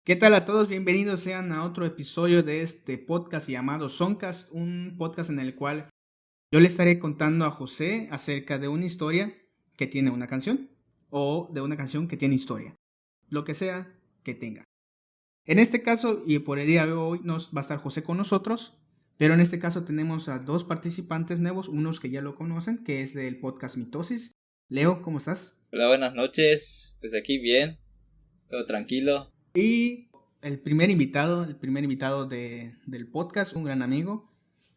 ¿Qué tal a todos? Bienvenidos sean a otro episodio de este podcast llamado Soncast, un podcast en el cual yo le estaré contando a José acerca de una historia que tiene una canción o de una canción que tiene historia, lo que sea que tenga. En este caso, y por el día de hoy, nos va a estar José con nosotros, pero en este caso tenemos a dos participantes nuevos, unos que ya lo conocen, que es del podcast Mitosis. Leo, ¿cómo estás? Hola, buenas noches. Pues aquí bien, todo tranquilo. Y el primer invitado del podcast, un gran amigo,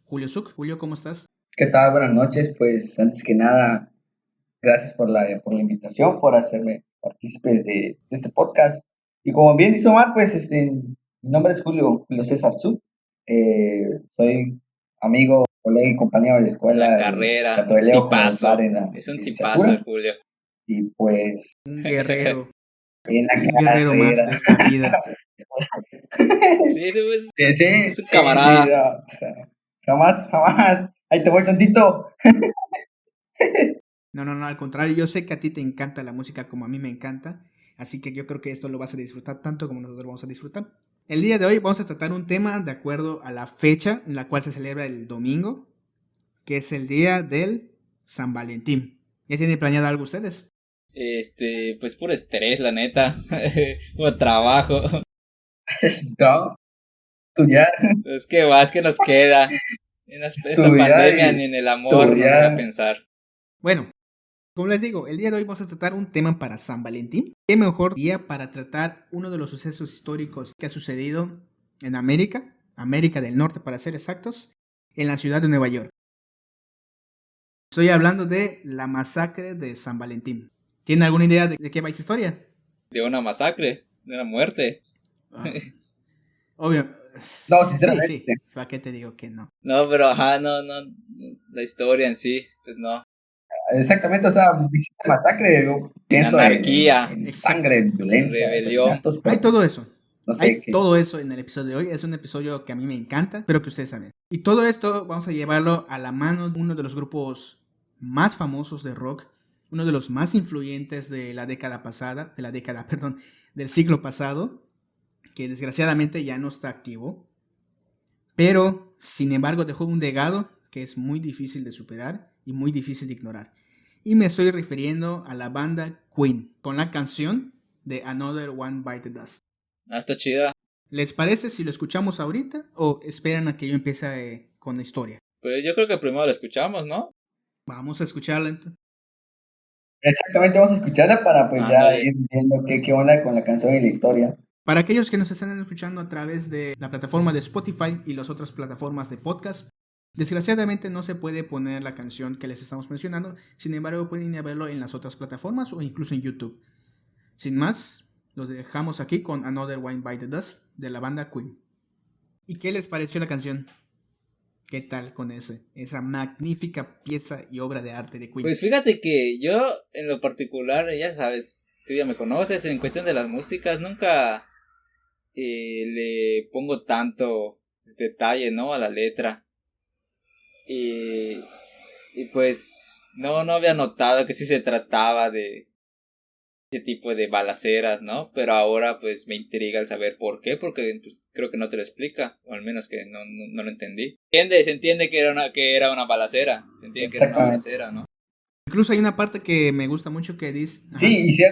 Julio Zuc. Julio, ¿cómo estás? ¿Qué tal? Buenas noches. Pues antes que nada, gracias por la invitación, por hacerme partícipes de este podcast. Y como bien dice Omar, pues mi nombre es Julio César Zú. Soy amigo, colega y compañero de la En la escuela, carrera, tanto de un Leo como de Omar tipazo. en la Es un tipazo el licenciatura. Julio. Y pues Un guerrero, en la un guerrero más carrera. de esta vida. Sí, Sí, es un sí, sí, camarada. no, o sea, jamás. Ahí te voy, Santito. No, al contrario, yo sé que a ti te encanta la música como a mí me encanta, así que yo creo que esto lo vas a disfrutar tanto como nosotros vamos a disfrutar. El día de hoy vamos a tratar un tema de acuerdo a la fecha en la cual se celebra el domingo, que es el día del San Valentín. ¿Ya tienen planeado algo ustedes? Pues puro estrés, la neta. Puro trabajo. No, estudiar, Es que más que nos queda. En esta estudiar pandemia y ni en el amor nos deja estudiar. pensar. Bueno, como les digo, el día de hoy vamos a tratar un tema para San Valentín. ¿Qué mejor día para tratar uno de los sucesos históricos que ha sucedido en América del Norte para ser exactos, en la ciudad de Nueva York? Estoy hablando de la masacre de San Valentín. ¿Tienen alguna idea de qué va esa historia? De una masacre, de una muerte. Ah, obvio. No, Sí. sinceramente. ¿Para qué te digo que no? No, pero ajá, no. La historia en sí, pues no. Exactamente, o sea, dijiste masacre, yo En pienso anarquía, en Exacto. sangre, en en violencia, rebelión. asesinatos, Hay pero todo pues eso. no sé Hay qué. todo eso en el episodio de hoy. Es un episodio que a mí me encanta, pero que ustedes saben. Y todo esto vamos a llevarlo a la mano de uno de los grupos más famosos de rock, uno de los más influyentes de la década pasada, del siglo pasado, que desgraciadamente ya no está activo, pero sin embargo dejó un legado que es muy difícil de superar y muy difícil de ignorar. Y me estoy refiriendo a la banda Queen, con la canción de Another One Bite the Dust. Ah, está chida. ¿Les parece si lo escuchamos ahorita o esperan a que yo empiece con la historia? Pues yo creo que primero lo escuchamos, ¿no? Vamos a escucharla. Exactamente, vamos a escucharla para pues ya Ándale. ir viendo qué onda con la canción y la historia. Para aquellos que nos están escuchando a través de la plataforma de Spotify y las otras plataformas de podcast, desgraciadamente no se puede poner la canción que les estamos mencionando, sin embargo pueden ir a verlo en las otras plataformas o incluso en YouTube. Sin más, los dejamos aquí con Another One Bite the Dust de la banda Queen. ¿Y qué les pareció la canción? ¿Qué tal con esa magnífica pieza y obra de arte de Queen? Pues fíjate que yo, en lo particular, ya sabes, tú ya me conoces, en cuestión de las músicas, nunca le pongo tanto detalle, ¿no? A la letra. Y, y pues no había notado que sí se trataba de ese tipo de balaceras, ¿no? Pero ahora pues me intriga el saber por qué, porque pues, creo que no te lo explica, o al menos que no lo entendí. Se entiende que era una balacera, se entiende que era una Exactamente. balacera, ¿no? Incluso hay una parte que me gusta mucho que dice... Sí, Ajá. y si,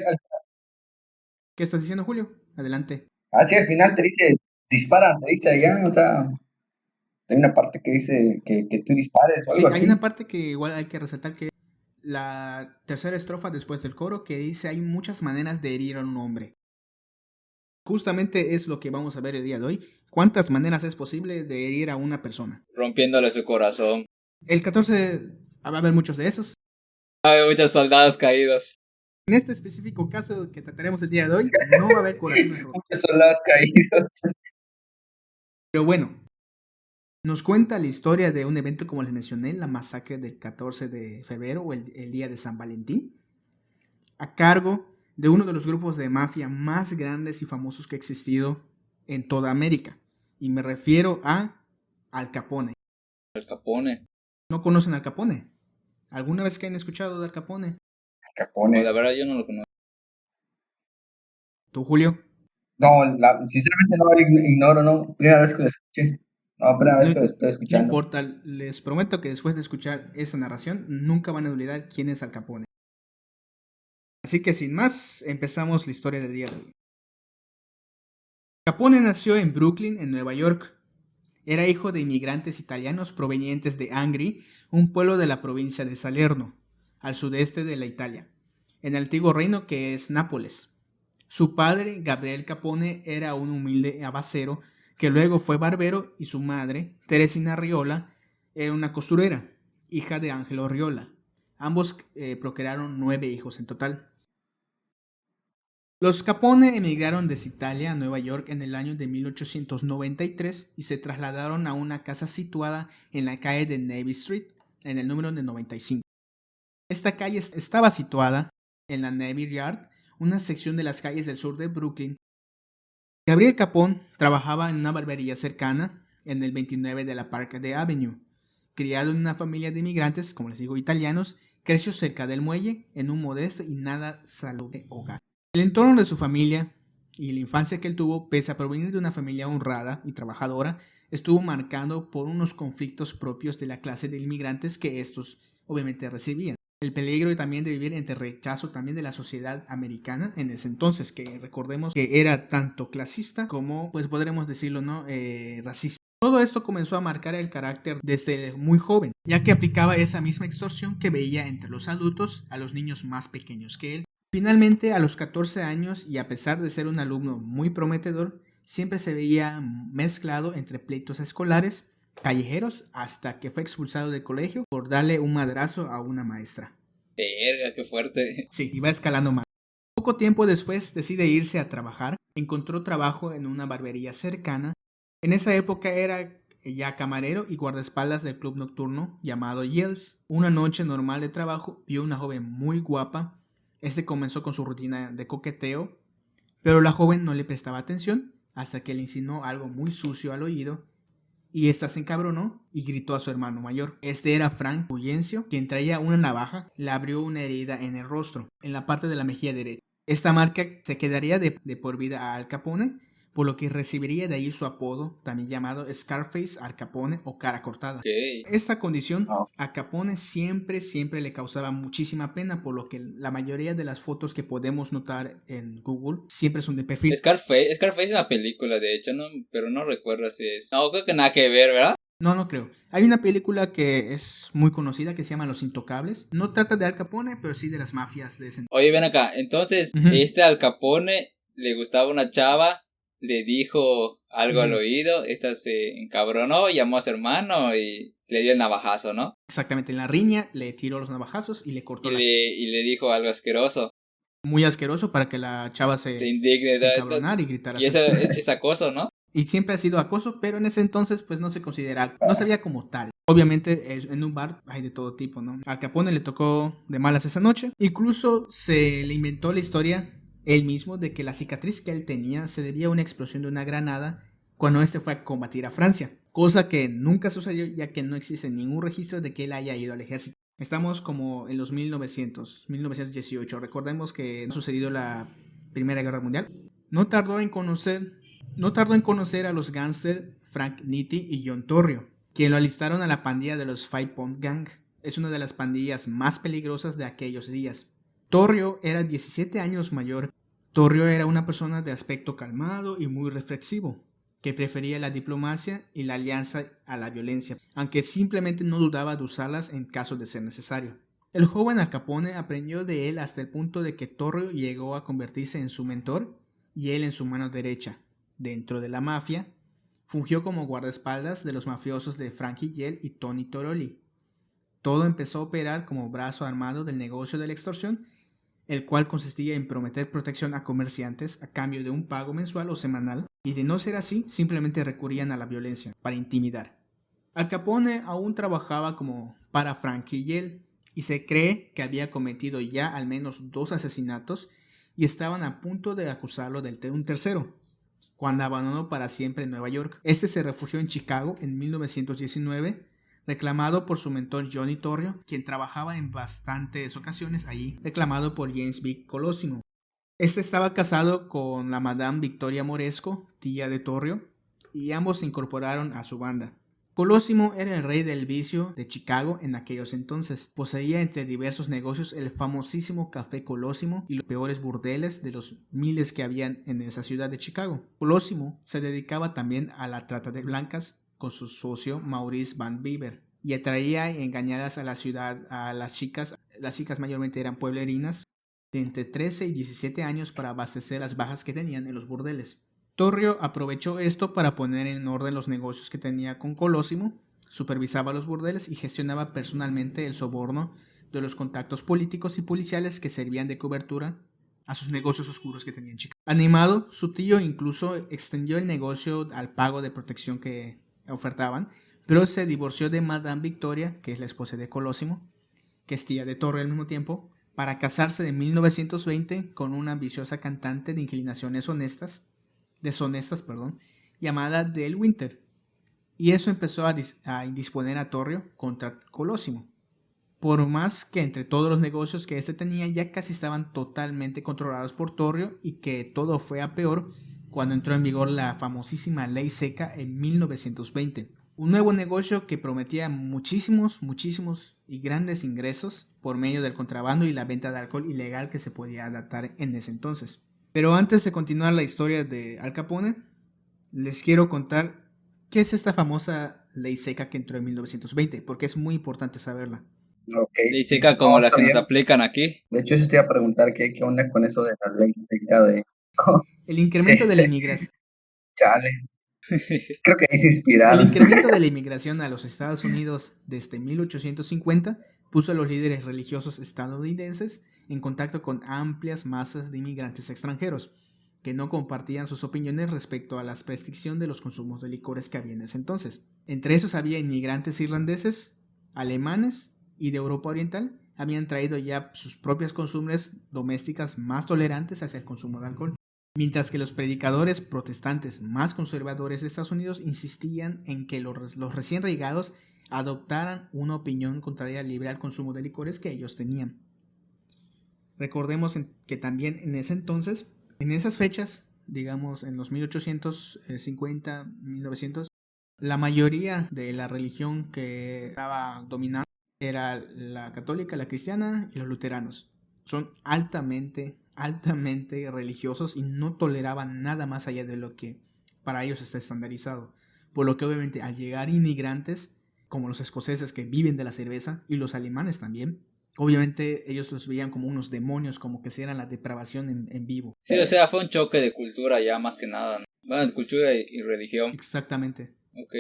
¿Qué estás diciendo, Julio? Adelante. así al final te dice, dispara, te dice allá, o sea, hay una parte que dice que tú dispares o algo Sí, hay una así. parte que igual hay que resaltar que la tercera estrofa después del coro que dice hay muchas maneras de herir a un hombre. Justamente es lo que vamos a ver el día de hoy. ¿Cuántas maneras es posible de herir a una persona? Rompiéndole su corazón. El 14 va a haber muchos de esos. Hay muchos soldados caídos. En este específico caso que trataremos el día de hoy, no va a haber corazones rotos. Muchos soldados caídos. Pero bueno, nos cuenta la historia de un evento como les mencioné, la masacre del 14 de febrero o el día de San Valentín, a cargo de uno de los grupos de mafia más grandes y famosos que ha existido en toda América. Y me refiero a Al Capone. Al Capone. ¿No conocen Al Capone? ¿Alguna vez que han escuchado de Al Capone? O Capone. la verdad yo no lo conozco. ¿Tú, Julio? No, sinceramente no, ignoro, no. Primera vez que lo escuché. No, primera vez No, que lo estoy no escuchando. importa, les prometo que después de escuchar esta narración nunca van a olvidar quién es Al Capone. Así que sin más, empezamos la historia del día de hoy. Capone nació en Brooklyn, en Nueva York. Era hijo de inmigrantes italianos provenientes de Angri, un pueblo de la provincia de Salerno, al sudeste de la Italia, en el antiguo reino que es Nápoles. Su padre, Gabriel Capone, era un humilde abacero que luego fue barbero y su madre, Teresina Riola, era una costurera, hija de Angelo Riola. Ambos procrearon 9 hijos en total. Los Capone emigraron desde Italia a Nueva York en el año de 1893 y se trasladaron a una casa situada en la calle de Navy Street, en el número de 95. Esta calle estaba situada en la Navy Yard, una sección de las calles del sur de Brooklyn. Gabriel Capone trabajaba en una barbería cercana, en el 29 de la Park Avenue. Criado en una familia de inmigrantes, como les digo, italianos, creció cerca del muelle en un modesto y nada salubre hogar. El entorno de su familia y la infancia que él tuvo, pese a provenir de una familia honrada y trabajadora, estuvo marcado por unos conflictos propios de la clase de inmigrantes que estos obviamente recibían. El peligro también de vivir entre rechazo también de la sociedad americana en ese entonces, que recordemos que era tanto clasista como, pues podremos decirlo, ¿no? Racista. Todo esto comenzó a marcar el carácter desde muy joven, ya que aplicaba esa misma extorsión que veía entre los adultos a los niños más pequeños que él. Finalmente, a los 14 años, y a pesar de ser un alumno muy prometedor, siempre se veía mezclado entre pleitos escolares, callejeros, hasta que fue expulsado del colegio por darle un madrazo a una maestra. Verga, qué fuerte. Sí, iba escalando más. Poco tiempo después decide irse a trabajar, encontró trabajo en una barbería cercana. En esa época era ya camarero y guardaespaldas del club nocturno llamado Yells. Una noche normal de trabajo vio una joven muy guapa. Este comenzó con su rutina de coqueteo, pero la joven no le prestaba atención hasta que le insinuó algo muy sucio al oído y ésta se encabronó y gritó a su hermano mayor. Este era Frank Fulgencio, quien traía una navaja, le abrió una herida en el rostro, en la parte de la mejilla derecha. Esta marca se quedaría de por vida a Al Capone, por lo que recibiría de ahí su apodo, también llamado Scarface, Al Capone o cara cortada. Okay. Esta condición No. a Capone siempre le causaba muchísima pena, por lo que la mayoría de las fotos que podemos notar en Google siempre son de perfil. Scarface es una película, de hecho, no, pero no recuerdo si es. No, creo que nada que ver, ¿verdad? No creo. Hay una película que es muy conocida que se llama Los Intocables. No trata de Al Capone, pero sí de las mafias de ese. Oye, ven acá, entonces, Al Capone le gustaba una chava, le dijo algo al oído, esta se encabronó, llamó a su hermano y le dio el navajazo, ¿no? Exactamente, en la riña le tiró los navajazos y le cortó y le dijo algo asqueroso. Muy asqueroso para que la chava se indigne, encabronara y gritara. Y eso es acoso, ¿no? Y siempre ha sido acoso, pero en ese entonces pues no se considera, no se veía como tal. Obviamente en un bar hay de todo tipo, ¿no? Al Capone le tocó de malas esa noche. Incluso se le inventó la historia él mismo de que la cicatriz que él tenía se debía a una explosión de una granada cuando este fue a combatir a Francia. Cosa que nunca sucedió, ya que no existe ningún registro de que él haya ido al ejército. Estamos como en los 1918. Recordemos que ha sucedido la Primera Guerra Mundial. No tardó en conocer a los gángsters Frank Nitti y John Torrio, quien lo alistaron a la pandilla de los Five Pound Gang. Es una de las pandillas más peligrosas de aquellos días. Torrio era 17 años mayor. Torrio era una persona de aspecto calmado y muy reflexivo, que prefería la diplomacia y la alianza a la violencia, aunque simplemente no dudaba de usarlas en caso de ser necesario. El joven Al Capone aprendió de él hasta el punto de que Torrio llegó a convertirse en su mentor y él en su mano derecha. Dentro de la mafia, fungió como guardaespaldas de los mafiosos de Frankie Yell y Tony Toroli. Todo empezó a operar como brazo armado del negocio de la extorsión, el cual consistía en prometer protección a comerciantes a cambio de un pago mensual o semanal, y de no ser así, simplemente recurrían a la violencia para intimidar. Al Capone aún trabajaba como para Frankie Yell, y se cree que había cometido ya al menos 2 asesinatos y estaban a punto de acusarlo de un tercero, cuando abandonó para siempre Nueva York. Este se refugió en Chicago en 1919, reclamado por su mentor Johnny Torrio, quien trabajaba en bastantes ocasiones allí, reclamado por James B. Colosimo. Este estaba casado con la Madame Victoria Moresco, tía de Torrio, y ambos se incorporaron a su banda. Colosimo era el rey del vicio de Chicago en aquellos entonces. Poseía entre diversos negocios el famosísimo Café Colosimo y los peores burdeles de los miles que habían en esa ciudad de Chicago. Colosimo se dedicaba también a la trata de blancas con su socio Maurice Van Bieber y atraía engañadas a la ciudad a las chicas. Las chicas mayormente eran pueblerinas de entre 13 y 17 años para abastecer las bajas que tenían en los burdeles. Torrio aprovechó esto para poner en orden los negocios que tenía con Colosimo, supervisaba los burdeles y gestionaba personalmente el soborno de los contactos políticos y policiales que servían de cobertura a sus negocios oscuros que tenía en Chicago. Animado, su tío incluso extendió el negocio al pago de protección que ofertaban, pero se divorció de Madame Victoria, que es la esposa de Colosimo, que es tía de Torrio al mismo tiempo, para casarse en 1920 con una ambiciosa cantante de inclinaciones deshonestas, llamada Del Winter. Y eso empezó a indisponer a Torrio contra Colosimo. Por más que entre todos los negocios que éste tenía ya casi estaban totalmente controlados por Torrio y que todo fue a peor cuando entró en vigor la famosísima Ley Seca en 1920. Un nuevo negocio que prometía muchísimos y grandes ingresos por medio del contrabando y la venta de alcohol ilegal que se podía adaptar en ese entonces. Pero antes de continuar la historia de Al Capone, les quiero contar qué es esta famosa ley seca que entró en 1920, porque es muy importante saberla. Ok. Ley seca como la Está que nos bien. aplican aquí. De hecho, eso te iba a preguntar qué onda con eso de la ley seca de... El incremento de la Sí, inmigración. chale. Creo que ahí se El inspiraron. incremento de la inmigración a los Estados Unidos desde 1850 puso a los líderes religiosos estadounidenses en contacto con amplias masas de inmigrantes extranjeros que no compartían sus opiniones respecto a la restricción de los consumos de licores que había en ese entonces. Entre esos había inmigrantes irlandeses, alemanes y de Europa Oriental. Habían traído ya sus propias costumbres domésticas más tolerantes hacia el consumo de alcohol. Mientras que los predicadores protestantes más conservadores de Estados Unidos insistían en que los recién llegados adoptaran una opinión contraria libre al consumo de licores que ellos tenían. Recordemos que también en ese entonces, en esas fechas, digamos en los 1850, 1900, la mayoría de la religión que estaba dominando era la católica, la cristiana y los luteranos. Son altamente religiosos y no toleraban nada más allá de lo que para ellos está estandarizado. Por lo que obviamente al llegar inmigrantes, como los escoceses que viven de la cerveza y los alemanes también, obviamente ellos los veían como unos demonios, como que si eran la depravación en vivo. Sí, o sea, fue un choque de cultura ya más que nada, ¿no? Bueno, de cultura y religión. Exactamente. Ok.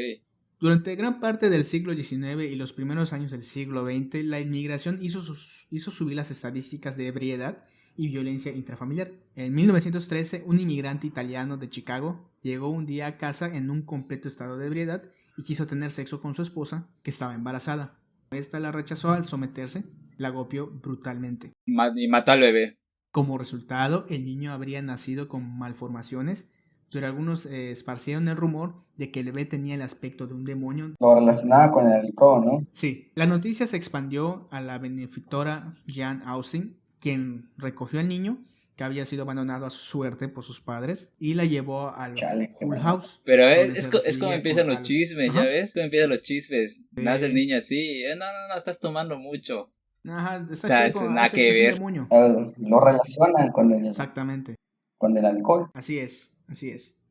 Durante gran parte del siglo XIX y los primeros años del siglo XX, la inmigración hizo subir las estadísticas de ebriedad y violencia intrafamiliar. En 1913, un inmigrante italiano de Chicago llegó un día a casa en un completo estado de ebriedad y quiso tener sexo con su esposa, que estaba embarazada. Esta la rechazó al someterse, la golpeó brutalmente. Y mató al bebé. Como resultado, el niño habría nacido con malformaciones, pero algunos esparcieron el rumor de que el bebé tenía el aspecto de un demonio. Lo relacionaba con el alcohol, ¿no? Sí, la noticia se expandió a la benefactora Jane Austen, quien recogió al niño, que había sido abandonado a su suerte por sus padres, y la llevó al Hull House. Pero donde es se como recibía empiezan con los chismes, Ajá. ¿ya ves? Como empiezan los chismes. Nace el Sí. niño así, no, estás tomando mucho. Ajá, O está sea, chico, eso nada que es un ver. demonio. Lo relacionan Exactamente. con el alcohol. Así es.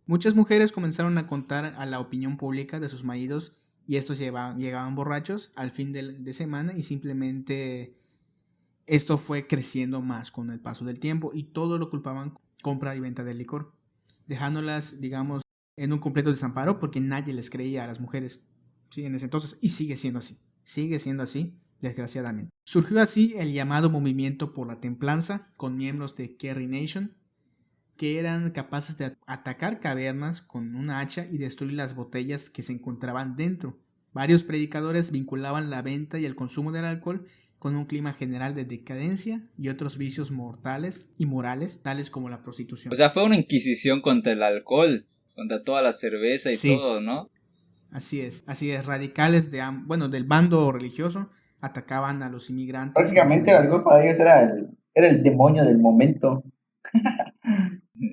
Muchas mujeres comenzaron a contar a la opinión pública de sus maridos y estos llegaban borrachos al fin de semana y simplemente esto fue creciendo más con el paso del tiempo y todo lo culpaban compra y venta de licor, dejándolas, digamos, en un completo desamparo porque nadie les creía a las mujeres, ¿sí? En ese entonces, y sigue siendo así, desgraciadamente. Surgió así el llamado movimiento por la templanza con miembros de Kerry Nation, que eran capaces de atacar cavernas con una hacha y destruir las botellas que se encontraban dentro. Varios predicadores vinculaban la venta y el consumo del alcohol con un clima general de decadencia y otros vicios mortales y morales, tales como la prostitución. O sea, fue una inquisición contra el alcohol, contra toda la cerveza y Sí. todo, ¿no? Así es. Radicales del bando religioso atacaban a los inmigrantes. Prácticamente el alcohol para ellos era el demonio del momento.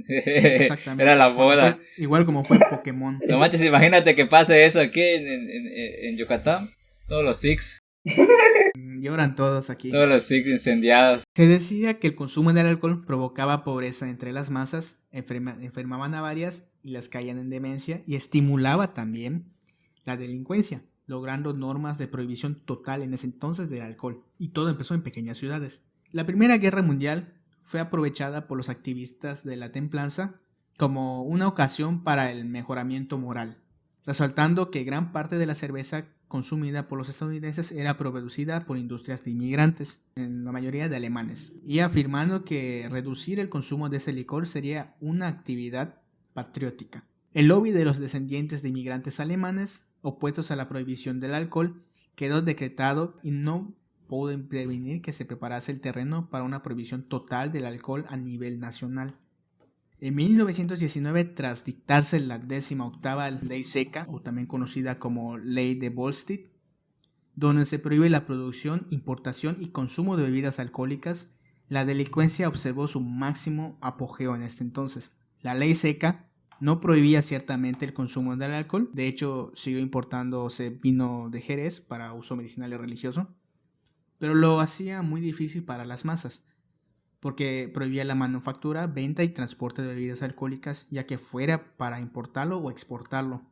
Exactamente. Era la boda. Igual como fue Pokémon. No manches, imagínate que pase eso aquí en Yucatán. Todos los Six Lloran todos aquí. Todos los Six incendiados. Se decía que el consumo del alcohol provocaba pobreza entre las masas, enfermaban a varias y las caían en demencia, y estimulaba también la delincuencia, logrando normas de prohibición total en ese entonces del alcohol. Y todo empezó en pequeñas ciudades. La Primera Guerra Mundial fue aprovechada por los activistas de la templanza como una ocasión para el mejoramiento moral, resaltando que gran parte de la cerveza consumida por los estadounidenses era producida por industrias de inmigrantes, en la mayoría de alemanes, y afirmando que reducir el consumo de ese licor sería una actividad patriótica. El lobby de los descendientes de inmigrantes alemanes, opuestos a la prohibición del alcohol, quedó decretado y no pudo impedir que se preparase el terreno para una prohibición total del alcohol a nivel nacional. En 1919, tras dictarse la 18ª Ley Seca, o también conocida como Ley de Volstead, donde se prohíbe la producción, importación y consumo de bebidas alcohólicas, la delincuencia observó su máximo apogeo en este entonces. La Ley Seca no prohibía ciertamente el consumo del alcohol, de hecho siguió importándose vino de Jerez para uso medicinal y religioso, pero lo hacía muy difícil para las masas, porque prohibía la manufactura, venta y transporte de bebidas alcohólicas, ya que fuera para importarlo o exportarlo.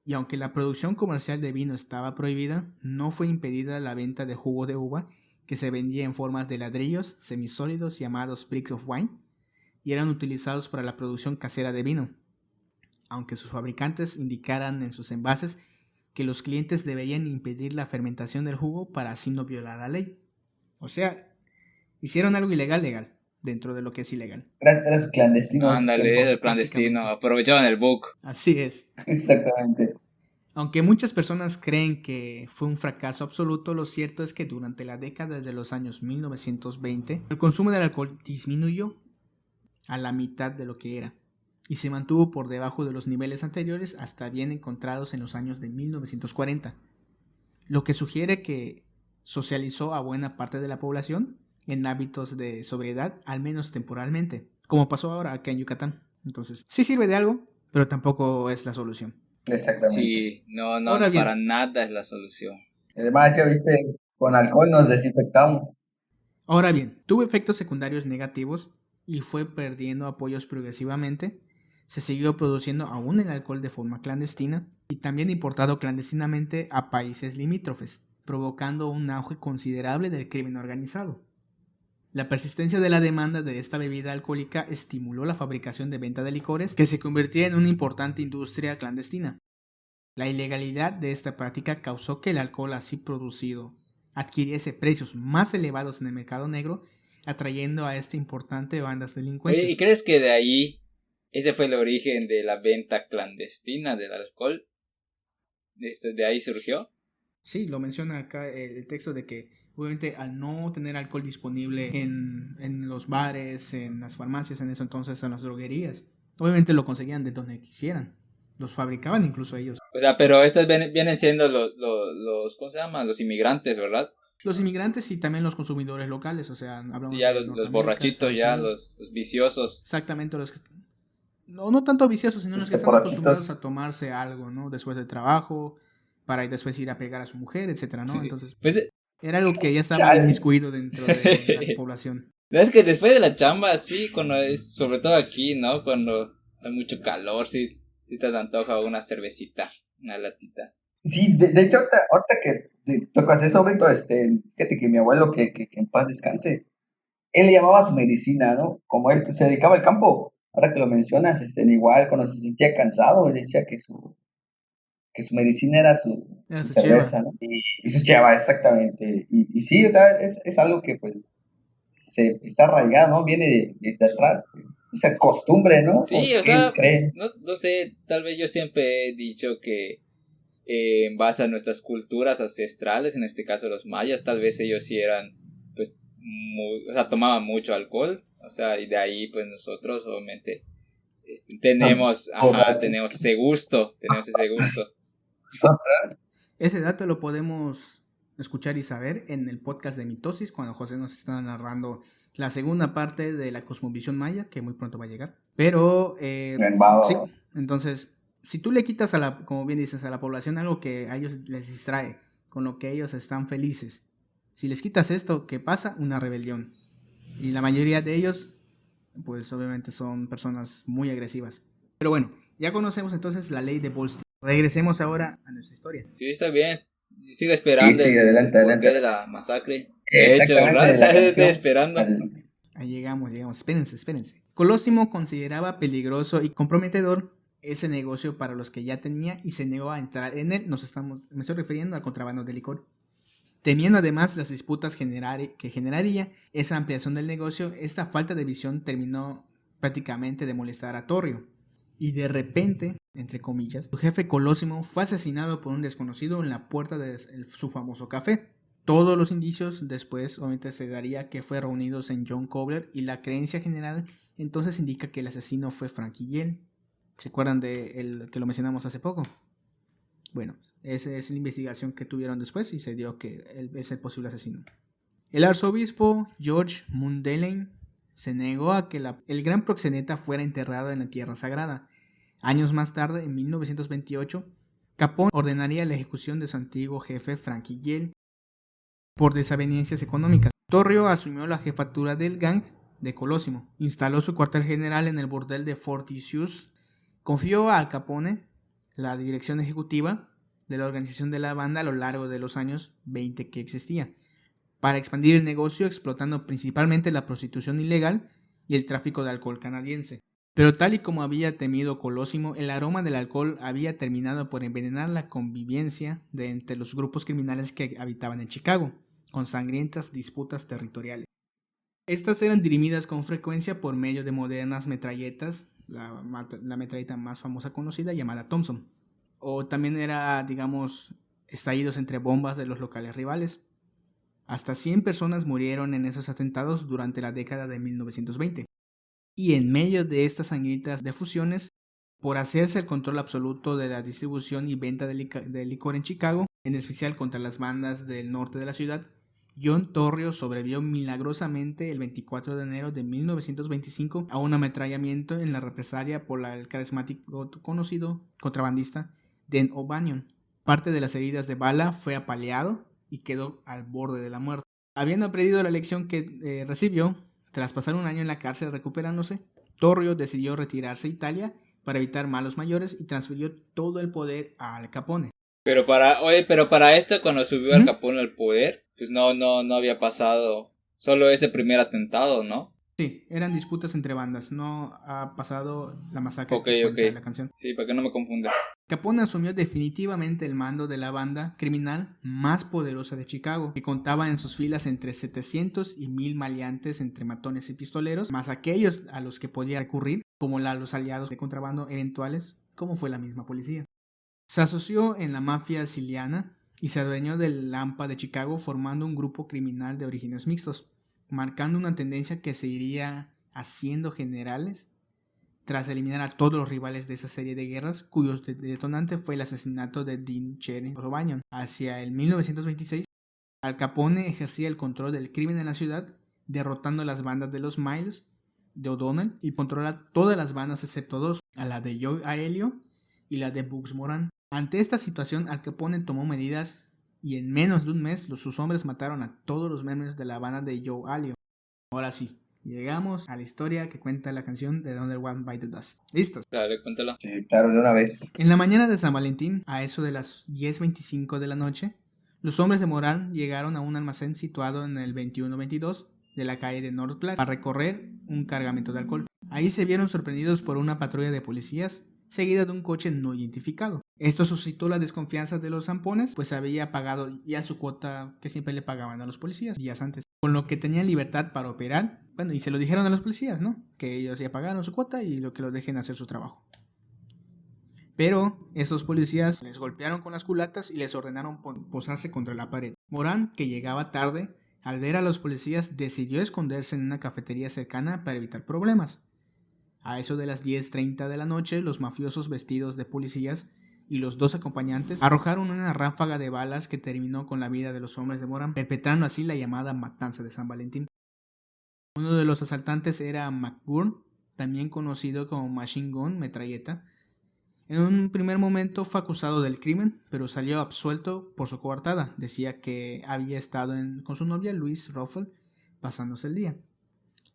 Y aunque la producción comercial de vino estaba prohibida, no fue impedida la venta de jugo de uva, que se vendía en formas de ladrillos semisólidos llamados bricks of wine, y eran utilizados para la producción casera de vino, aunque sus fabricantes indicaran en sus envases que los clientes deberían impedir la fermentación del jugo para así no violar la ley. O sea, hicieron algo ilegal, legal, dentro de lo que es ilegal. Era su clandestino. Ándale, el clandestino. Aprovechaban el bug. Así es. Exactamente. Aunque muchas personas creen que fue un fracaso absoluto, lo cierto es que durante la década de los años 1920, el consumo del alcohol disminuyó a la mitad de lo que era, y se mantuvo por debajo de los niveles anteriores hasta bien encontrados en los años de 1940, lo que sugiere que socializó a buena parte de la población en hábitos de sobriedad, al menos temporalmente, como pasó ahora acá en Yucatán. Entonces, sí sirve de algo, pero tampoco es la solución. Exactamente. Sí, no, Ahora bien, para nada es la solución. Además, ya viste, con alcohol nos desinfectamos. Ahora bien, tuvo efectos secundarios negativos y fue perdiendo apoyos progresivamente. Se siguió produciendo aún el alcohol de forma clandestina y también importado clandestinamente a países limítrofes, provocando un auge considerable del crimen organizado. La persistencia de la demanda de esta bebida alcohólica estimuló la fabricación de venta de licores, que se convertía en una importante industria clandestina. La ilegalidad de esta práctica causó que el alcohol así producido adquiriese precios más elevados en el mercado negro, atrayendo a esta importante bandas delincuentes. Oye, ¿y crees que de ahí ese fue el origen de la venta clandestina del alcohol? ¿De ahí surgió? Sí, lo menciona acá el texto de que obviamente al no tener alcohol disponible en los bares, en las farmacias, en eso entonces en las droguerías, obviamente lo conseguían de donde quisieran. Los fabricaban incluso ellos. O sea, pero estos vienen siendo los ¿cómo se llama? Los inmigrantes, ¿verdad? Los inmigrantes y también los consumidores locales, o sea, hablamos Ya de los Norteamérica, borrachitos, Estados ya Unidos. los viciosos. Exactamente, los que no tanto viciosos, sino los que están borrachitos. acostumbrados a tomarse algo, ¿no? Después del trabajo, para después ir a pegar a su mujer, etcétera, ¿no? Entonces, Pues, era algo que ya estaba Chale. inmiscuido dentro de la población. es que después de la chamba, sí, cuando es, sobre todo aquí, ¿no? Cuando hay mucho calor, sí te antoja una cervecita, una latita. Sí, de hecho, ahorita que tocas eso, Brito, fíjate que mi abuelo, que en paz descanse, él le llamaba su medicina, ¿no? Como él se dedicaba al campo, ahora que lo mencionas, igual cuando se sentía cansado, él decía que su medicina era Era su su cerveza, cheva. ¿no? Y su cheva, exactamente. Y sí, o sea, es algo que pues se está arraigado, ¿no? Viene desde atrás, esa costumbre, ¿no? Sí, o Que ellos sea, creen. no sé, tal vez yo siempre he dicho que en base a nuestras culturas ancestrales, en este caso los mayas, tal vez ellos sí eran, pues, o sea, tomaban mucho alcohol, o sea, y de ahí, pues nosotros, obviamente, tenemos Borrachos. ese gusto, tenemos ese gusto. Son- Ese dato lo podemos escuchar y saber en el podcast de Mitosis, cuando José nos está narrando la segunda parte de la cosmovisión maya, que muy pronto va a llegar. Pero, sí, entonces, si tú le quitas como bien dices, a la población algo que a ellos les distrae, con lo que ellos están felices, si les quitas esto, ¿qué pasa? Una rebelión. Y la mayoría de ellos, pues obviamente son personas muy agresivas. Pero bueno, ya conocemos entonces la ley de Volstein. Regresemos ahora a nuestra historia. Sí, está bien. Sigo esperando adelante, el porqué adelante. de la masacre. De hecho, Exactamente, ¿verdad? de la Estoy canción. esperando. Ahí llegamos. Espérense. Colosimo consideraba peligroso y comprometedor ese negocio para los que ya tenía y se negó a entrar en él. Me estoy refiriendo al contrabando de licor. Temiendo además las disputas que generaría esa ampliación del negocio, esta falta de visión terminó prácticamente de molestar a Torrio. Y de repente, entre comillas, su jefe Colosimo fue asesinado por un desconocido en la puerta de su famoso café. Todos los indicios después obviamente se daría que fue reunidos en John Cobler y la creencia general entonces indica que el asesino fue Frankie Yale. ¿Se acuerdan de el que lo mencionamos hace poco? Bueno, esa es la investigación que tuvieron después y se dio que él es el posible asesino. El arzobispo George Mundelein se negó a que el gran proxeneta fuera enterrado en la tierra sagrada. Años más tarde, en 1928, Capone ordenaría la ejecución de su antiguo jefe Frankie Yale por desavenencias económicas. Torrio asumió la jefatura del gang de Colosimo, instaló su cuartel general en el burdel de Forticius, confió a Al Capone la dirección ejecutiva de la organización de la banda a lo largo de los años 20 que existía, para expandir el negocio explotando principalmente la prostitución ilegal y el tráfico de alcohol canadiense. Pero tal y como había temido Colosimo, el aroma del alcohol había terminado por envenenar la convivencia de entre los grupos criminales que habitaban en Chicago, con sangrientas disputas territoriales. Estas eran dirimidas con frecuencia por medio de modernas metralletas, la metralleta más famosa conocida llamada Thompson, o también era, digamos, estallidos entre bombas de los locales rivales. Hasta 100 personas murieron en esos atentados durante la década de 1920. Y en medio de estas sangrientas defusiones, por hacerse el control absoluto de la distribución y venta de licor en Chicago, en especial contra las bandas del norte de la ciudad, John Torrio sobrevivió milagrosamente el 24 de enero de 1925 a un ametrallamiento en la represalia por el carismático conocido contrabandista Dan O'Banion. Parte de las heridas de bala fue apaleado y quedó al borde de la muerte. Habiendo aprendido la lección que recibió, tras pasar un año en la cárcel recuperándose, Torrio decidió retirarse a Italia para evitar malos mayores y transfirió todo el poder a Al Capone. Pero para esto, cuando subió Al Capone al poder, pues no había pasado solo ese primer atentado, ¿no? Sí, eran disputas entre bandas, no ha pasado la masacre Ok. que cuenta la canción. Sí, para que no me confunda. Capone asumió definitivamente el mando de la banda criminal más poderosa de Chicago, que contaba en sus filas entre 700 y 1000 maleantes entre matones y pistoleros, más aquellos a los que podía recurrir, como los aliados de contrabando eventuales, como fue la misma policía. Se asoció en la mafia siciliana y se adueñó del Lampa de Chicago formando un grupo criminal de orígenes mixtos, marcando una tendencia que se iría haciendo generales tras eliminar a todos los rivales de esa serie de guerras, cuyo detonante fue el asesinato de Dean Cherry O'Banion. Hacia el 1926, Al Capone ejercía el control del crimen en la ciudad, derrotando las bandas de los Miles, de O'Donnell, y controla todas las bandas excepto dos, a la de Joe Aelio y la de Bugs Moran. Ante esta situación, Al Capone tomó medidas y en menos de un mes sus hombres mataron a todos los miembros de la banda de Joe Aelio. Ahora sí, llegamos a la historia que cuenta la canción de Another One Bite the Dust. ¿Listos? Dale, cuéntala. Sí, claro, de una vez. En la mañana de San Valentín, a eso de las 10:25 de la noche, los hombres de Moran llegaron a un almacén situado en el 2122 de la calle de North Platte para recorrer un cargamento de alcohol. Ahí se vieron sorprendidos por una patrulla de policías seguida de un coche no identificado. Esto suscitó la desconfianza de los zampones, pues había pagado ya su cuota que siempre le pagaban a los policías días antes, con lo que tenían libertad para operar. Bueno, y se lo dijeron a los policías, ¿no? Que ellos ya pagaron su cuota y lo que los dejen hacer su trabajo. Pero estos policías les golpearon con las culatas y les ordenaron posarse contra la pared. Moran, que llegaba tarde, al ver a los policías decidió esconderse en una cafetería cercana para evitar problemas. A eso de las 10:30 de la noche, los mafiosos vestidos de policías y los 2 acompañantes arrojaron una ráfaga de balas que terminó con la vida de los hombres de Moran, perpetrando así la llamada Matanza de San Valentín. Uno de los asaltantes era McGurn, también conocido como Machine Gun Metralleta. En un primer momento fue acusado del crimen, pero salió absuelto por su coartada. Decía que había estado con su novia Louise Ruffle pasándose el día.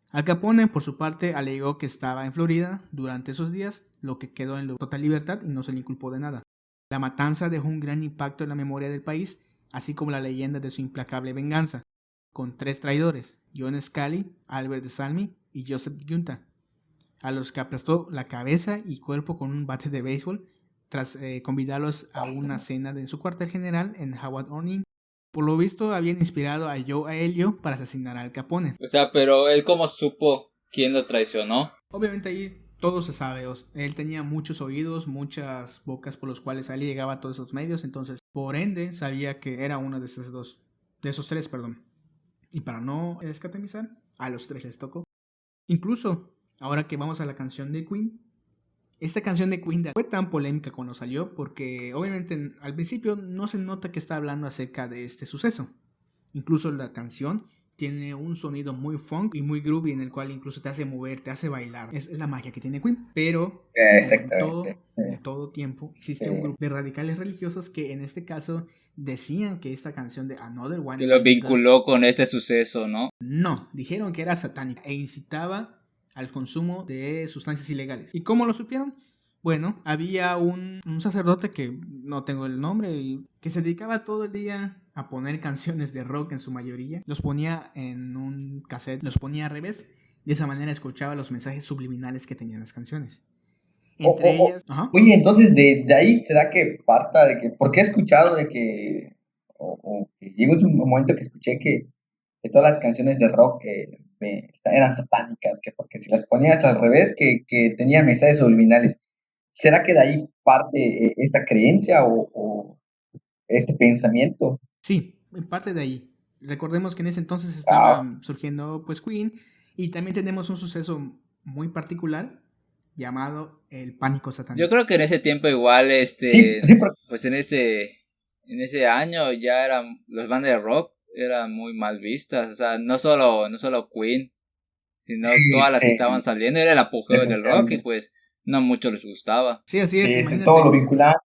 Al Capone, por su parte, alegó que estaba en Florida durante esos días, lo que quedó en total libertad y no se le inculpó de nada. La matanza dejó un gran impacto en la memoria del país, así como la leyenda de su implacable venganza, con 3 traidores, John Scully, Albert de Salmi y Joseph Giunta, a los que aplastó la cabeza y cuerpo con un bate de béisbol tras convidarlos a una cena de su cuartel general en Howard Orning. Por lo visto habían inspirado a Joe Aelio para asesinar al Capone. O sea, pero él cómo supo quién lo traicionó. Obviamente ahí todo se sabe. Él tenía muchos oídos, muchas bocas por los cuales a él llegaba a todos esos medios. Entonces, por ende, sabía que era uno de esos 3, perdón. Y para no escatimizar, a los 3 les tocó. Incluso, ahora que vamos a la canción de Queen, esta canción de Queen fue tan polémica cuando salió porque obviamente al principio no se nota que está hablando acerca de este suceso. Incluso la canción tiene un sonido muy funk y muy groovy en el cual incluso te hace mover, te hace bailar. Es la magia que tiene Queen. Pero en todo tiempo existe un grupo de radicales religiosos que en este caso decían que esta canción de Another One... Que lo vinculó con este suceso, ¿no? No, dijeron que era satánica e incitaba al consumo de sustancias ilegales. ¿Y cómo lo supieron? Bueno, había un sacerdote que no tengo el nombre, que se dedicaba todo el día a poner canciones de rock en su mayoría. Los ponía en un cassette, los ponía al revés. De esa manera escuchaba los mensajes subliminales que tenían las canciones. Entre ellas... Ajá. Oye, entonces de ahí será que parta de que... Porque he escuchado de que... O que llegó un momento que escuché que todas las canciones de rock eran satánicas, que porque si las ponías al revés, que tenían mensajes subliminales. ¿Será que de ahí parte esta creencia o este pensamiento? Sí, en parte de ahí. Recordemos que en ese entonces estaban surgiendo pues Queen y también tenemos un suceso muy particular llamado el pánico satánico. Yo creo que en ese tiempo igual Sí, pues en ese año ya eran las bandas de rock eran muy mal vistas, o sea, no solo Queen, sino todas las que estaban saliendo, era el apogeo del rock y pues no mucho les gustaba. Sí, así es. Sí, todo lo vinculado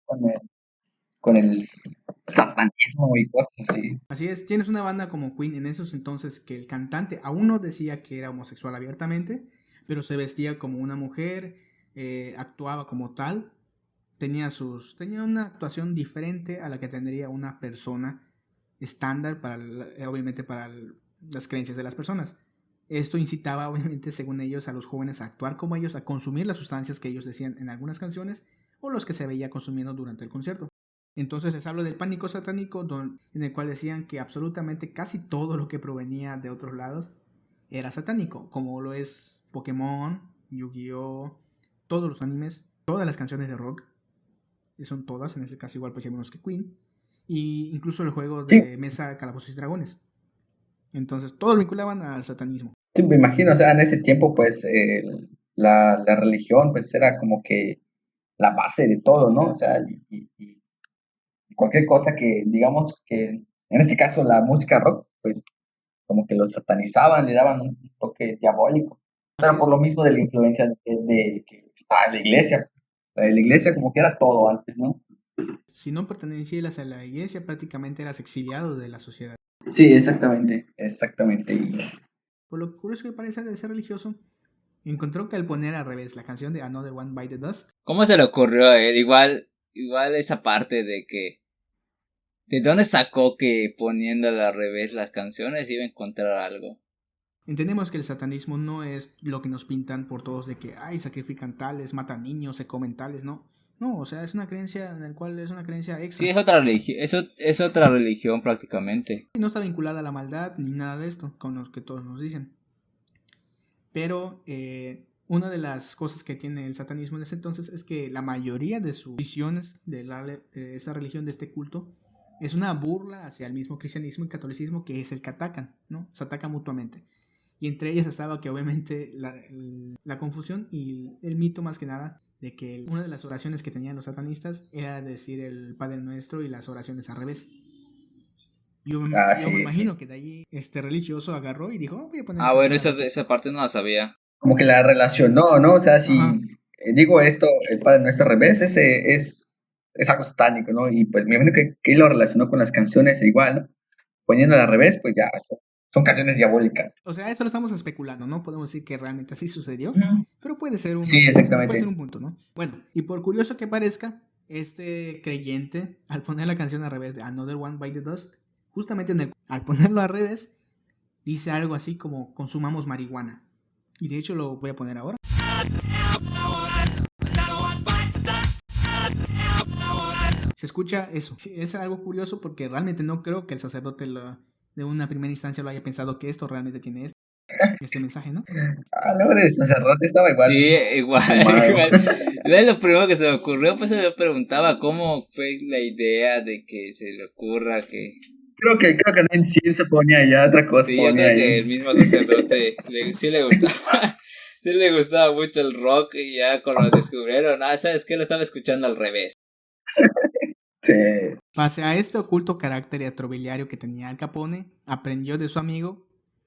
con el satanismo y cosas así. Así es, tienes una banda como Queen en esos entonces que el cantante aún no decía que era homosexual abiertamente, pero se vestía como una mujer, actuaba como tal, tenía una actuación diferente a la que tendría una persona estándar obviamente para las creencias de las personas. Esto incitaba obviamente según ellos a los jóvenes a actuar como ellos, a consumir las sustancias que ellos decían en algunas canciones o los que se veía consumiendo durante el concierto. Entonces les hablo del pánico satánico en el cual decían que absolutamente casi todo lo que provenía de otros lados era satánico, como lo es Pokémon, Yu-Gi-Oh, todos los animes, todas las canciones de rock, y son todas, en este caso igual pues menos que Queen, y incluso el juego de mesa Calabozos y Dragones. Entonces todos lo vinculaban al satanismo. Sí, me imagino, o sea, en ese tiempo pues la religión pues era como que la base de todo, ¿no? O sea, y cualquier cosa que, digamos, que en este caso la música rock, pues como que lo satanizaban, le daban un toque diabólico. Pero por lo mismo de la influencia de que está en la iglesia. La iglesia como que era todo antes, ¿no? Si no pertenecías a la iglesia, prácticamente eras exiliado de la sociedad. Sí, exactamente. Por lo curioso que parece de ser religioso, encontró que al poner al revés la canción de Another One Bite the Dust... ¿Cómo se le ocurrió a él? Igual esa parte de que... ¿De dónde sacó que poniéndole al revés las canciones iba a encontrar algo? Entendemos que el satanismo no es lo que nos pintan por todos de que, sacrifican tales, matan niños, se comen tales, ¿no? No, o sea, es una creencia en la cual es una creencia extra. Sí, es otra religión, es otra religión prácticamente. No está vinculada a la maldad ni nada de esto, con los que todos nos dicen. Pero una de las cosas que tiene el satanismo en ese entonces es que la mayoría de sus visiones de esta religión, de este culto, es una burla hacia el mismo cristianismo y catolicismo, que es el que atacan, ¿no? Se atacan mutuamente. Y entre ellas estaba que obviamente la confusión y el mito más que nada de que una de las oraciones que tenían los satanistas era decir el Padre Nuestro y las oraciones al revés. Yo me imagino que de ahí este religioso agarró y dijo, voy a poner la bueno, canción al revés. esa parte no la sabía. Como que la relacionó, ¿no? O sea, si Ajá. digo esto, el Padre Nuestro al revés, ese es algo satánico, ¿no? Y pues me imagino que lo relacionó con las canciones igual, ¿no? Poniéndola al revés, pues ya son canciones diabólicas. O sea, eso lo estamos especulando, no podemos decir que realmente así sucedió, Ujú. pero puede ser Sí, puede ser exactamente. un punto, ¿no? Bueno, y por curioso que parezca, este creyente, al poner la canción al revés de Another One by the Dust, justamente al ponerlo al revés, dice algo así como consumamos marihuana. Y de hecho lo voy a poner ahora. Se escucha eso. Sí, es algo curioso porque realmente no creo que el sacerdote de una primera instancia lo haya pensado que esto realmente tiene este mensaje, ¿no? No, el sacerdote estaba igual. Sí, igual, Fumado. igual. Es lo primero que se me ocurrió, pues se me preguntaba cómo fue la idea de que se le ocurra que... Creo que no en sí se ponía ya, otra cosa Sí, yo ponía creo que ahí. el mismo sacerdote sí le gustaba, sí le gustaba mucho el rock y ya cuando lo descubrieron, ¿sabes qué? Lo estaba escuchando al revés. Sí. Pese a este oculto carácter atrobiliario que tenía Al Capone, aprendió de su amigo,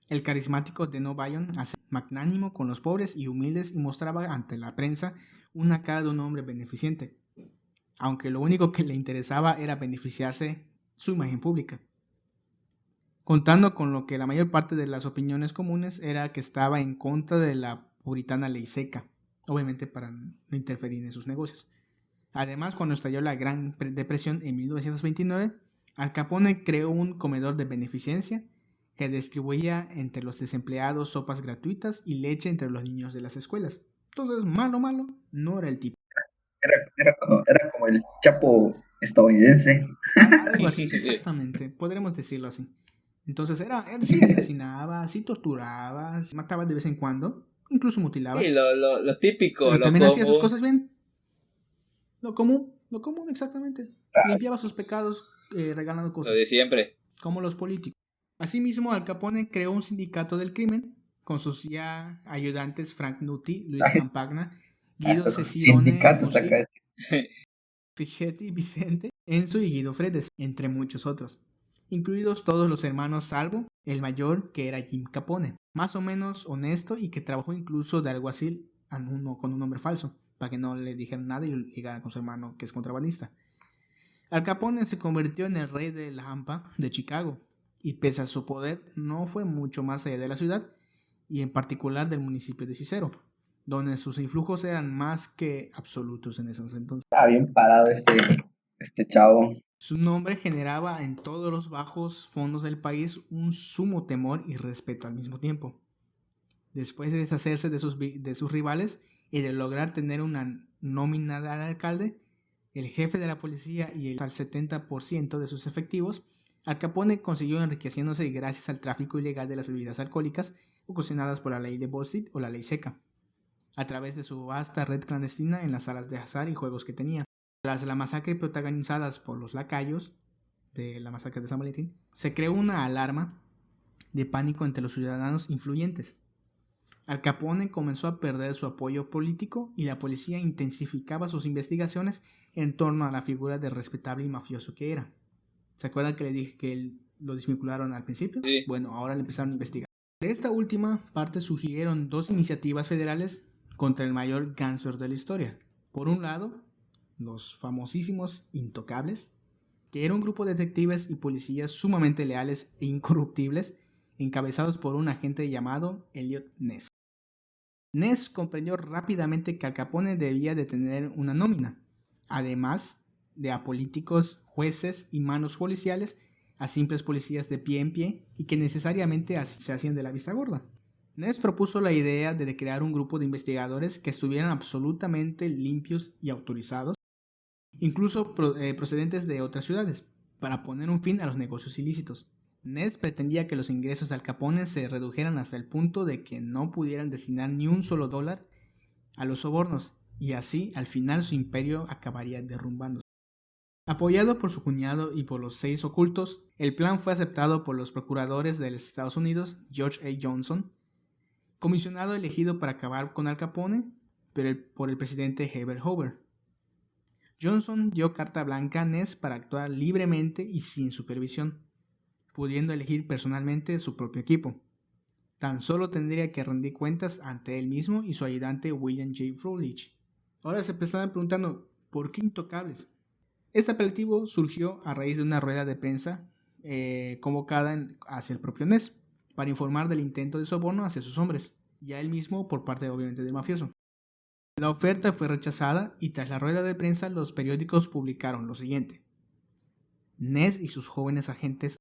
el carismático Deno Bayon, a ser magnánimo con los pobres y humildes y mostraba ante la prensa una cara de un hombre beneficente, aunque lo único que le interesaba era beneficiarse su imagen pública. Contando con lo que la mayor parte de las opiniones comunes era que estaba en contra de la puritana ley seca, obviamente para no interferir en sus negocios. Además, cuando estalló la Gran Depresión en 1929, Al Capone creó un comedor de beneficencia que distribuía entre los desempleados sopas gratuitas y leche entre los niños de las escuelas. Entonces, malo, no era el tipo. Era como el Chapo estadounidense. Algo así, exactamente, podremos decirlo así. Entonces, él sí asesinaba, sí torturaba, mataba de vez en cuando, incluso mutilaba. Sí, lo típico, Pero lo también hacía sus común. cosas bien. Lo común exactamente. Limpiaba sus pecados regalando Lo cosas, de siempre. como los políticos. Asimismo, Al Capone creó un sindicato del crimen con sus ya ayudantes Frank Nutti, Luis Campagna, Guido Hasta sus Cecione, sindicatos acá. Fischetti, Vicente, Enzo y Guido Fredes, entre muchos otros, incluidos todos los hermanos salvo el mayor, que era Jim Capone, más o menos honesto y que trabajó incluso de alguacil con un nombre falso, para que no le dijeran nada y ligara con su hermano, que es contrabandista. Al Capone se convirtió en el rey de la hampa de Chicago, y pese a su poder no fue mucho más allá de la ciudad, y en particular del municipio de Cicero, donde sus influjos eran más que absolutos en esos entonces. Estaba bien parado este chavo. Su nombre generaba en todos los bajos fondos del país un sumo temor y respeto al mismo tiempo. Después de deshacerse de sus rivales y de lograr tener una nómina al alcalde, el jefe de la policía y al 70% de sus efectivos, Al Capone consiguió enriqueciéndose gracias al tráfico ilegal de las bebidas alcohólicas ocasionadas por la ley de Wall Street o la ley seca, a través de su vasta red clandestina en las salas de azar y juegos que tenía. Tras la masacre protagonizadas por los lacayos de la masacre de San Valentín, se creó una alarma de pánico entre los ciudadanos influyentes. Al Capone comenzó a perder su apoyo político y la policía intensificaba sus investigaciones en torno a la figura de respetable y mafioso que era. ¿Se acuerdan que le dije que lo desvincularon al principio? Sí. Bueno, ahora le empezaron a investigar. De esta última parte surgieron dos iniciativas federales contra el mayor gángster de la historia. Por un lado, los famosísimos Intocables, que era un grupo de detectives y policías sumamente leales e incorruptibles, encabezados por un agente llamado Elliot Ness. Ness comprendió rápidamente que Al Capone debía de tener una nómina, además de a políticos, jueces y manos policiales, a simples policías de pie en pie y que necesariamente se hacían de la vista gorda. Ness propuso la idea de crear un grupo de investigadores que estuvieran absolutamente limpios y autorizados, incluso procedentes de otras ciudades, para poner un fin a los negocios ilícitos. Ness pretendía que los ingresos de Al Capone se redujeran hasta el punto de que no pudieran destinar ni un solo dólar a los sobornos, y así al final su imperio acabaría derrumbándose. Apoyado por su cuñado y por los 6 ocultos, el plan fue aceptado por los procuradores de los Estados Unidos, George A. Johnson, comisionado elegido para acabar con Al Capone, por el presidente Herbert Hoover. Johnson dio carta blanca a Ness para actuar libremente y sin supervisión, pudiendo elegir personalmente su propio equipo. Tan solo tendría que rendir cuentas ante él mismo y su ayudante William J. Froelich. Ahora se estaban preguntando, ¿por qué Intocables? Este apelativo surgió a raíz de una rueda de prensa convocada hacia el propio Ness para informar del intento de soborno hacia sus hombres, y a él mismo por parte obviamente del mafioso. La oferta fue rechazada y tras la rueda de prensa los periódicos publicaron lo siguiente: Ness y sus jóvenes agentes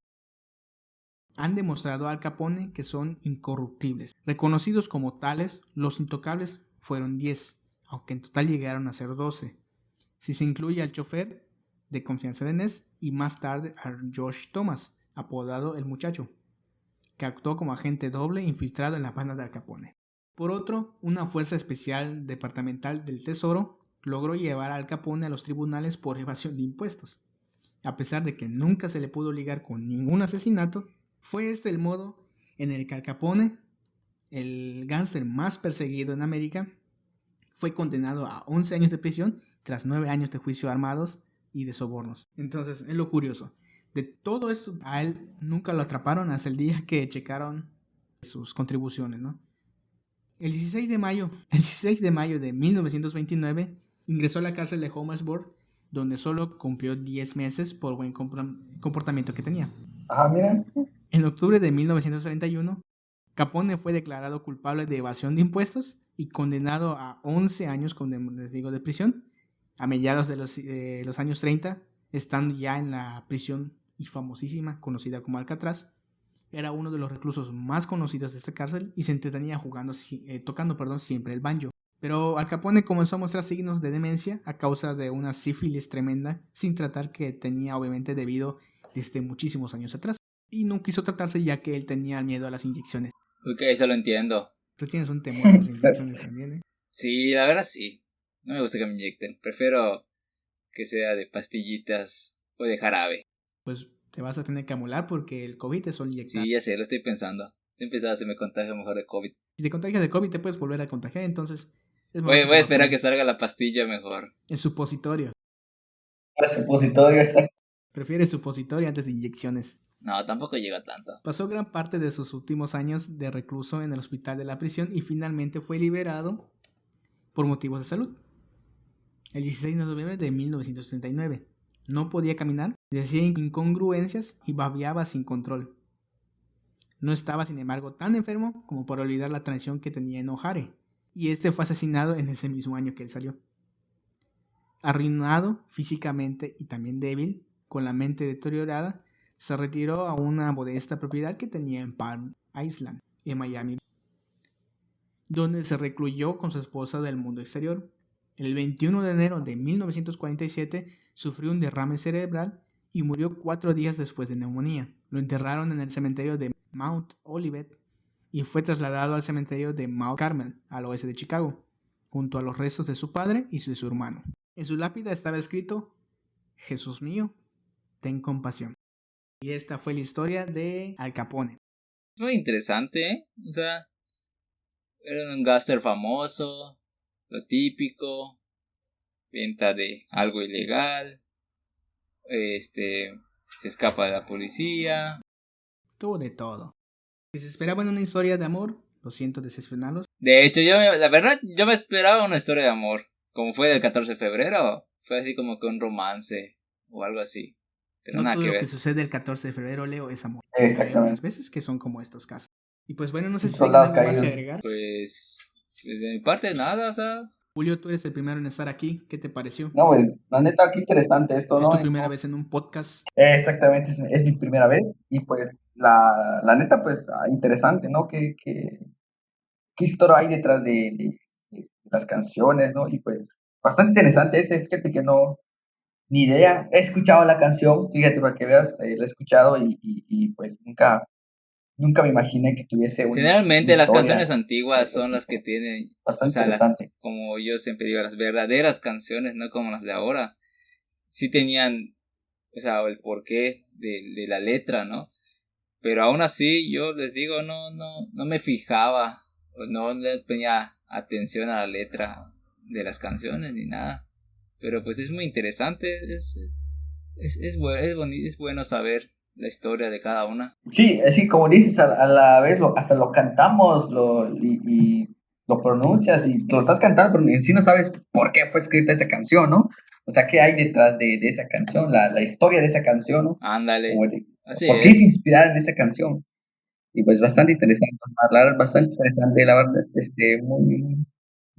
han demostrado a Al Capone que son incorruptibles. Reconocidos como tales, los intocables fueron 10, aunque en total llegaron a ser 12, si se incluye al chofer de confianza de Ness y más tarde a George Thomas, apodado El Muchacho, que actuó como agente doble infiltrado en la banda de Al Capone. Por otro, una fuerza especial departamental del Tesoro logró llevar a Al Capone a los tribunales por evasión de impuestos. A pesar de que nunca se le pudo ligar con ningún asesinato, fue este el modo en el que Al Capone, el gángster más perseguido en América, fue condenado a 11 años de prisión tras 9 años de juicio armados y de sobornos. Entonces, es lo curioso. De todo esto, a él nunca lo atraparon hasta el día que checaron sus contribuciones, ¿no? El 16 de mayo de 1929 ingresó a la cárcel de Homersburg, donde solo cumplió 10 meses por buen comportamiento que tenía. Mira. En octubre de 1931, Capone fue declarado culpable de evasión de impuestos y condenado a 11 años de prisión. A mediados de los años 30, estando ya en la prisión y famosísima, conocida como Alcatraz, era uno de los reclusos más conocidos de esta cárcel y se entretenía tocando siempre el banjo. Pero Al Capone comenzó a mostrar signos de demencia a causa de una sífilis tremenda sin tratar que tenía obviamente debido desde muchísimos años atrás. Y no quiso tratarse ya que él tenía miedo a las inyecciones. Ok, eso lo entiendo. Tú tienes un temor a las inyecciones también, ¿eh? Sí, la verdad sí. No me gusta que me inyecten. Prefiero que sea de pastillitas o de jarabe. Pues te vas a tener que amolar porque el COVID te suele inyectar. Sí, ya sé, lo estoy pensando. Estoy pensando si me contagio mejor de COVID. Si te contagias de COVID te puedes volver a contagiar, entonces es Voy mejor a esperar que salga la pastilla mejor. el supositorio. El supositorio, exacto. Prefiere supositorio antes de inyecciones. No, tampoco llega tanto. Pasó gran parte de sus últimos años de recluso en el hospital de la prisión y finalmente fue liberado por motivos de salud. El 16 de noviembre de 1939. No podía caminar, decía incongruencias y babeaba sin control. No estaba, sin embargo, tan enfermo como para olvidar la traición que tenía en O'Hare, y este fue asesinado en ese mismo año que él salió. Arruinado físicamente y también débil, con la mente deteriorada, se retiró a una modesta propiedad que tenía en Palm Island, en Miami, donde se recluyó con su esposa del mundo exterior. El 21 de enero de 1947 sufrió un derrame cerebral y murió 4 días después de neumonía. Lo enterraron en el cementerio de Mount Olivet y fue trasladado al cementerio de Mount Carmel, al oeste de Chicago, junto a los restos de su padre y de su hermano. En su lápida estaba escrito: Jesús mío, ten compasión. Y esta fue la historia de Al Capone. Es muy interesante, ¿eh? O sea, era un gángster famoso, lo típico, venta de algo ilegal, se escapa de la policía. Tuvo de todo. Si se esperaban una historia de amor, lo siento decepcionarlos. De hecho, la verdad, yo me esperaba una historia de amor. Como fue del 14 de febrero, fue así como que un romance o algo así. Pero No nada todo que lo ver. que sucede el 14 de febrero, Leo, es amor. Exactamente. Hay unas veces que son como estos casos. Y pues bueno, no sé si Soldados tengan algo más que caídos. agregar. Pues, de mi parte nada, o sea. Julio, tú eres el primero en estar aquí. ¿Qué te pareció? No, pues, la neta, qué interesante esto, ¿Es ¿no? tu primera vez en un podcast? Exactamente, es mi primera vez. Y pues, la neta, pues, interesante, ¿no? ¿Qué historia hay detrás de las canciones, ¿no? Y pues, bastante interesante fíjate que no, ni idea. He escuchado la canción, fíjate, para que veas, la he escuchado y pues nunca me imaginé que tuviese una Generalmente las historia canciones de antiguas ese son las que tipo. tienen, o Bastante sea, interesante. como yo siempre digo, las verdaderas canciones, no como las de ahora. Sí tenían, o sea, el porqué de la letra, ¿no? Pero aún así, yo les digo, no me fijaba, o no le ponía atención a la letra. de las canciones ni nada. Pero pues es muy interesante, es bueno saber la historia de cada una. Sí, así como dices, a la vez hasta lo cantamos y lo pronuncias y lo estás cantando, pero en sí no sabes por qué fue escrita esa canción, ¿no? O sea, qué hay detrás de esa canción, la historia de esa canción, ¿no? Ándale, Como así por qué es es. inspirada en esa canción. Y pues bastante interesante, hablar bastante interesante, la verdad, un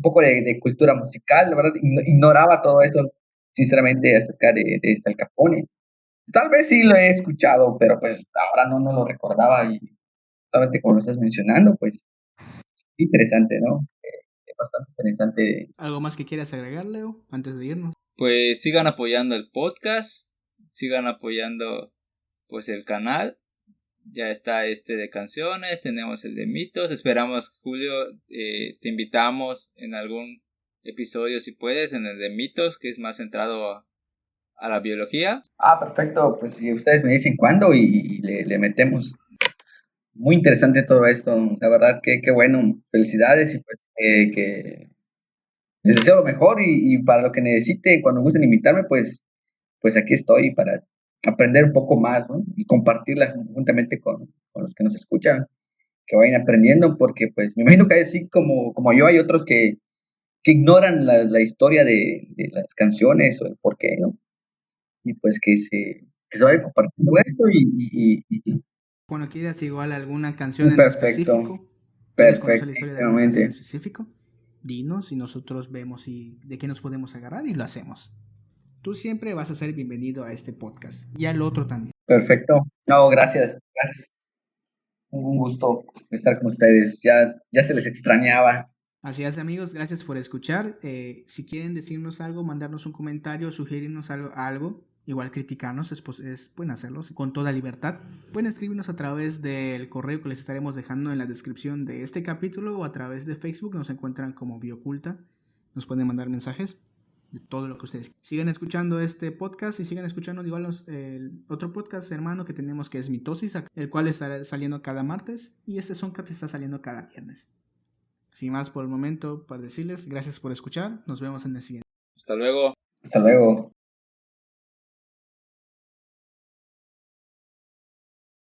poco de cultura musical, la verdad, ignoraba todo eso, sinceramente, acerca de Al Capone. Tal vez sí lo he escuchado, pero pues ahora no lo recordaba y solamente como lo estás mencionando, pues interesante, ¿no? Es bastante interesante. ¿Algo más que quieras agregar, Leo, antes de irnos? Pues sigan apoyando el podcast, sigan apoyando pues el canal. Ya está este de canciones, tenemos el de mitos. Esperamos, Julio, te invitamos en algún episodio, si puedes, en el de mitos, que es más centrado a la biología. Perfecto, pues si ustedes me dicen cuándo y le metemos. Muy interesante todo esto, la verdad que qué bueno, felicidades y pues que les deseo lo mejor y para lo que necesite, cuando gusten invitarme, pues aquí estoy para aprender un poco más, ¿no? Y compartirla juntamente con los que nos escuchan, que vayan aprendiendo, porque pues me imagino que así como yo hay otros que ignoran la historia de las canciones o el por qué, ¿no? Y pues que se vaya compartiendo esto Cuando quieras igual alguna canción en perfecto, específico, quieres conocer la historia de alguna canción en perfectísimamente, específico, dinos y nosotros vemos de qué nos podemos agarrar y lo hacemos. Tú siempre vas a ser bienvenido a este podcast y al otro también. perfecto. No, gracias. Un gusto estar con ustedes. Ya se les extrañaba. Así es, amigos, gracias por escuchar. Si quieren decirnos algo, mandarnos un comentario, sugerirnos algo, igual criticarnos, pueden hacerlo con toda libertad. Pueden escribirnos a través del correo que les estaremos dejando en la descripción de este capítulo o a través de Facebook. Nos encuentran como Bioculta. Nos pueden mandar mensajes de todo lo que ustedes sigan escuchando este podcast y sigan escuchando igual el otro podcast hermano que tenemos que es Mitosis, el cual estará saliendo cada martes y este Soundcat está saliendo cada viernes. Sin más por el momento, para decirles gracias por escuchar. Nos vemos en el siguiente. Hasta luego. Hasta luego.